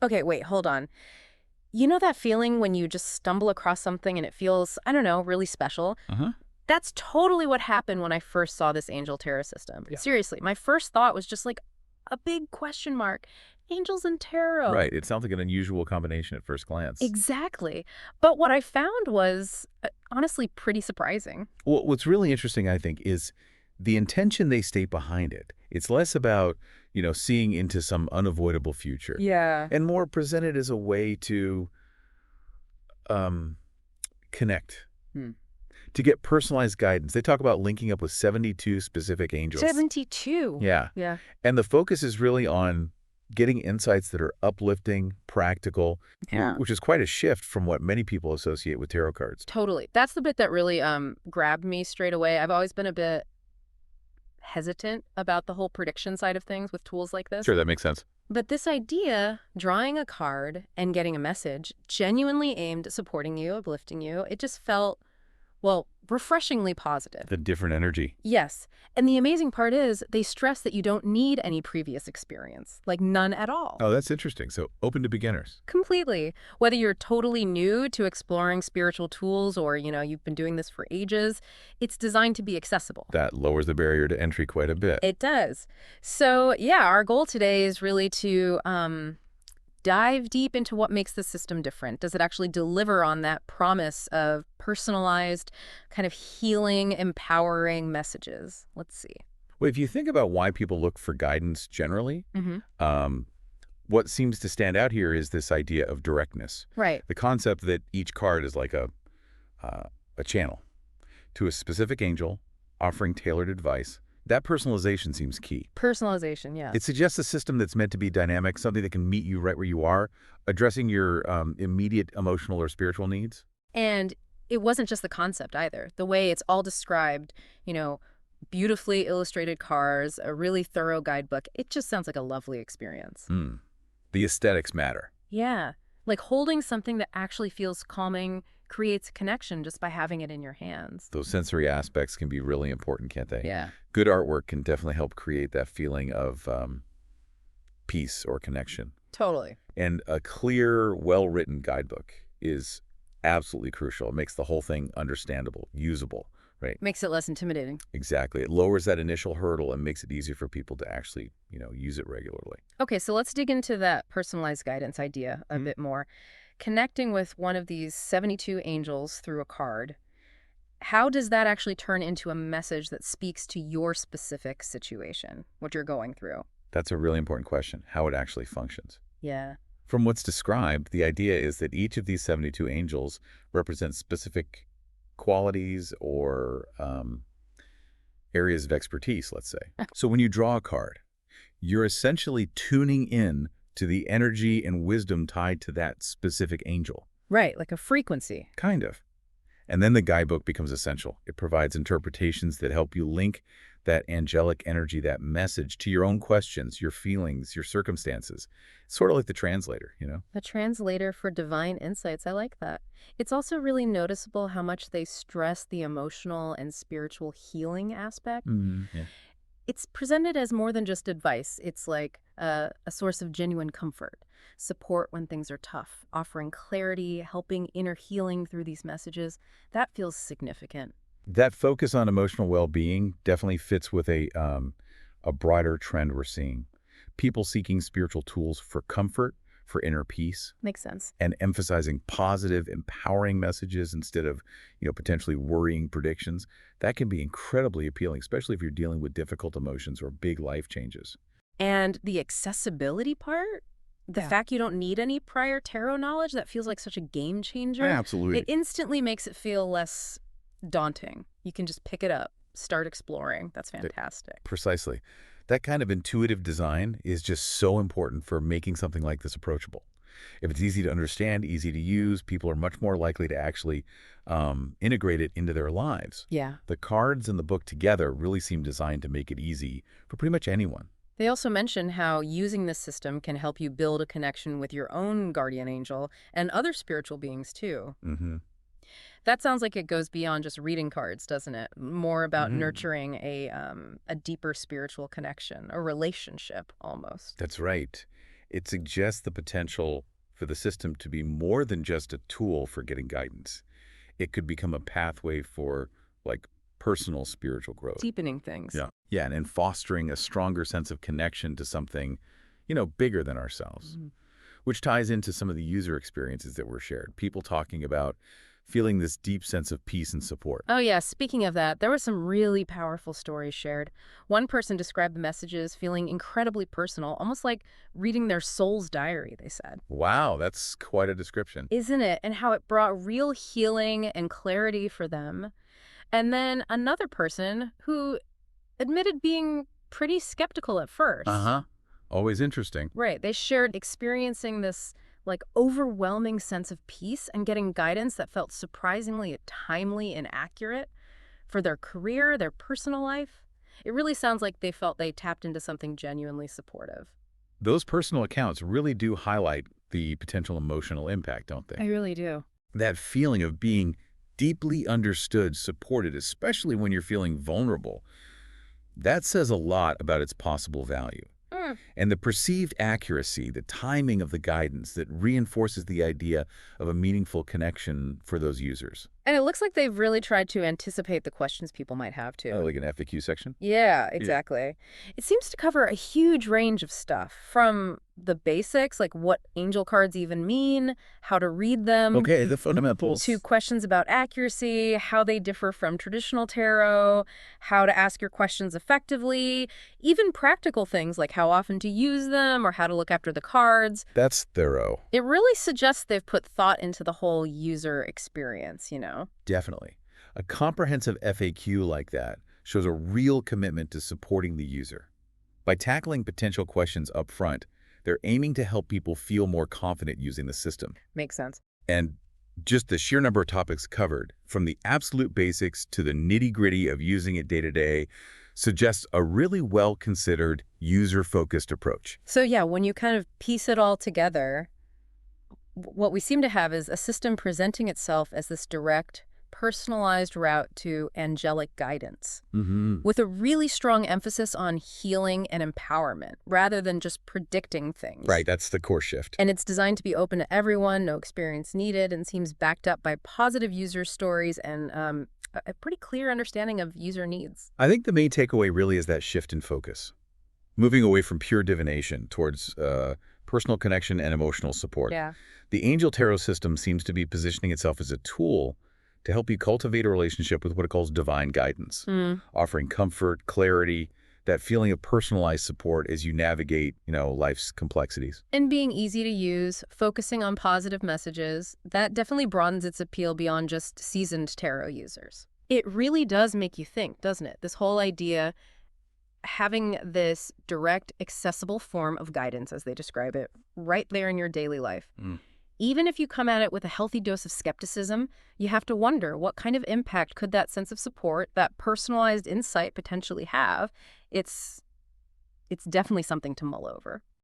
Okay, wait, hold on. You know that feeling when you just stumble across something and it feels, I don't know, really special? Uh-huh. That's totally what happened when I first saw this angel tarot system. Yeah. Seriously, my first thought was just like a big question mark. Angels and tarot. Right. It sounds like an unusual combination at first glance. Exactly. But what I found was honestly pretty surprising. Well, what's really interesting, I think, is the intention they state behind it. It's less about, seeing into some unavoidable future Yeah. and more presented as a way to um, connect, Hmm. to get personalized guidance. They talk about linking up with 72 specific angels. 72. Yeah. Yeah. And the focus is really on getting insights that are uplifting, practical, Yeah. which is quite a shift from what many people associate with tarot cards. Totally. That's the bit that really grabbed me straight away. I've always been a bit hesitant about the whole prediction side of things with tools like this. Sure, that makes sense. But this idea, drawing a card and getting a message genuinely aimed at supporting you, uplifting you, it just felt, well, refreshingly positive. The different energy. Yes. And the amazing part is they stress that you don't need any previous experience, like none at all. Oh, that's interesting. So open to beginners. Completely. Whether you're totally new to exploring spiritual tools or, you've been doing this for ages, it's designed to be accessible. That lowers the barrier to entry quite a bit. It does. So, yeah, our goal today is really to dive deep into what makes the system different. Does it actually deliver on that promise of personalized, kind of healing, empowering messages? Let's see. Well, if you think about why people look for guidance generally, Hmm. um, what seems to stand out here is this idea of directness. Right. The concept that each card is like a channel to a specific angel offering tailored advice. That personalization seems key. Personalization, yes. It suggests a system that's meant to be dynamic, something that can meet you right where you are, addressing your immediate emotional or spiritual needs. And it wasn't just the concept either. The way it's all described, beautifully illustrated cards, a really thorough guidebook, it just sounds like a lovely experience. Hmm. The aesthetics matter. Yeah. Like holding something that actually feels calming creates a connection just by having it in your hands. Those sensory aspects can be really important, can't they? Yeah. Good artwork can definitely help create that feeling of peace or connection. Totally. And a clear, well-written guidebook is absolutely crucial. It makes the whole thing understandable, usable, right? Makes it less intimidating. Exactly. It lowers that initial hurdle and makes it easier for people to actually, use it regularly. Okay, so let's dig into that personalized guidance idea a bit more. Connecting with one of these 72 angels through a card, how does that actually turn into a message that speaks to your specific situation, what you're going through? That's a really important question, how it actually functions. Yeah. From what's described, the idea is that each of these 72 angels represents specific qualities or areas of expertise, let's say. So when you draw a card, you're essentially tuning in to the energy and wisdom tied to that specific angel. Right, like a frequency. Kind of. And then the guidebook becomes essential. It provides interpretations that help you link that angelic energy, that message, to your own questions, your feelings, your circumstances. It's sort of like the translator. A translator for divine insights. I like that. It's also really noticeable how much they stress the emotional and spiritual healing aspect. Yeah. It's presented as more than just advice. It's like a source of genuine comfort, support when things are tough, offering clarity, helping inner healing through these messages. That feels significant. That focus on emotional well-being definitely fits with a broader trend we're seeing. People seeking spiritual tools for comfort, for inner peace, Makes sense. and emphasizing positive, empowering messages instead of, potentially worrying predictions. That can be incredibly appealing, especially if you're dealing with difficult emotions or big life changes. And the accessibility part, the Yeah. fact you don't need any prior tarot knowledge, that feels like such a game changer. Absolutely. It instantly makes it feel less daunting. You can just pick it up, start exploring. That's fantastic. Precisely. That kind of intuitive design is just so important for making something like this approachable. If it's easy to understand, easy to use, people are much more likely to actually integrate it into their lives. Yeah. The cards and the book together really seem designed to make it easy for pretty much anyone. They also mention how using this system can help you build a connection with your own guardian angel and other spiritual beings too. Mm-hmm. That sounds like it goes beyond just reading cards, doesn't it? More about Mm-hmm. nurturing a deeper spiritual connection, a relationship almost. That's right. It suggests the potential for the system to be more than just a tool for getting guidance. It could become a pathway for, like, personal spiritual growth. Deepening things. Yeah. Yeah, and in fostering a stronger sense of connection to something, bigger than ourselves, Mhm. which ties into some of the user experiences that were shared. People talking about feeling this deep sense of peace and support. Oh, yeah. Speaking of that, there were some really powerful stories shared. One person described the messages feeling incredibly personal, almost like reading their soul's diary, they said. Wow, that's quite a description. Isn't it? And how it brought real healing and clarity for them. And then another person who admitted being pretty skeptical at first. Uh-huh. Always interesting. Right. They shared experiencing this like overwhelming sense of peace and getting guidance that felt surprisingly timely and accurate for their career, their personal life. It really sounds like they felt they tapped into something genuinely supportive. Those personal accounts really do highlight the potential emotional impact, don't I they? really do. That feeling of being deeply understood, supported, especially when you're feeling vulnerable, that says a lot about its possible value. Mm. And the perceived accuracy, the timing of the guidance that reinforces the idea of a meaningful connection for those users. And it looks like they've really tried to anticipate the questions people might have Oh, too. like an FAQ section? Yeah, Yeah. exactly. It seems to cover a huge range of stuff, from the basics, like what angel cards even mean, how to read them, Okay, the to fundamentals. questions about accuracy, how they differ from traditional tarot, how to ask your questions effectively, even practical things like how often to use them or how to look after the cards. That's thorough. It really suggests they've put thought into the whole user experience. Definitely. A comprehensive FAQ like that shows a real commitment to supporting the user. By tackling potential questions up front, they're aiming to help people feel more confident using the system. Makes sense. And just the sheer number of topics covered, from the absolute basics to the nitty-gritty of using it day to day, suggests a really well-considered, user-focused approach. So yeah, when you kind of piece it all together, what we seem to have is a system presenting itself as this direct, personalized route to angelic guidance, Mm-hmm. with a really strong emphasis on healing and empowerment, rather than just predicting things. Right, that's the core shift. And it's designed to be open to everyone, no experience needed, and seems backed up by positive user stories and a pretty clear understanding of user needs. I think the main takeaway really is that shift in focus, moving away from pure divination towards personal connection and emotional support. Yeah. The Angel Tarot system seems to be positioning itself as a tool to help you cultivate a relationship with what it calls divine guidance, Mm. offering comfort, clarity, that feeling of personalized support as you navigate, life's complexities. And being easy to use, focusing on positive messages, that definitely broadens its appeal beyond just seasoned tarot users. It really does make you think, doesn't it? This whole idea, having this direct, accessible form of guidance, as they describe it, right there in your daily life. Mm. Even if you come at it with a healthy dose of skepticism, you have to wonder, what kind of impact could that sense of support, that personalized insight potentially have? It's definitely something to mull over.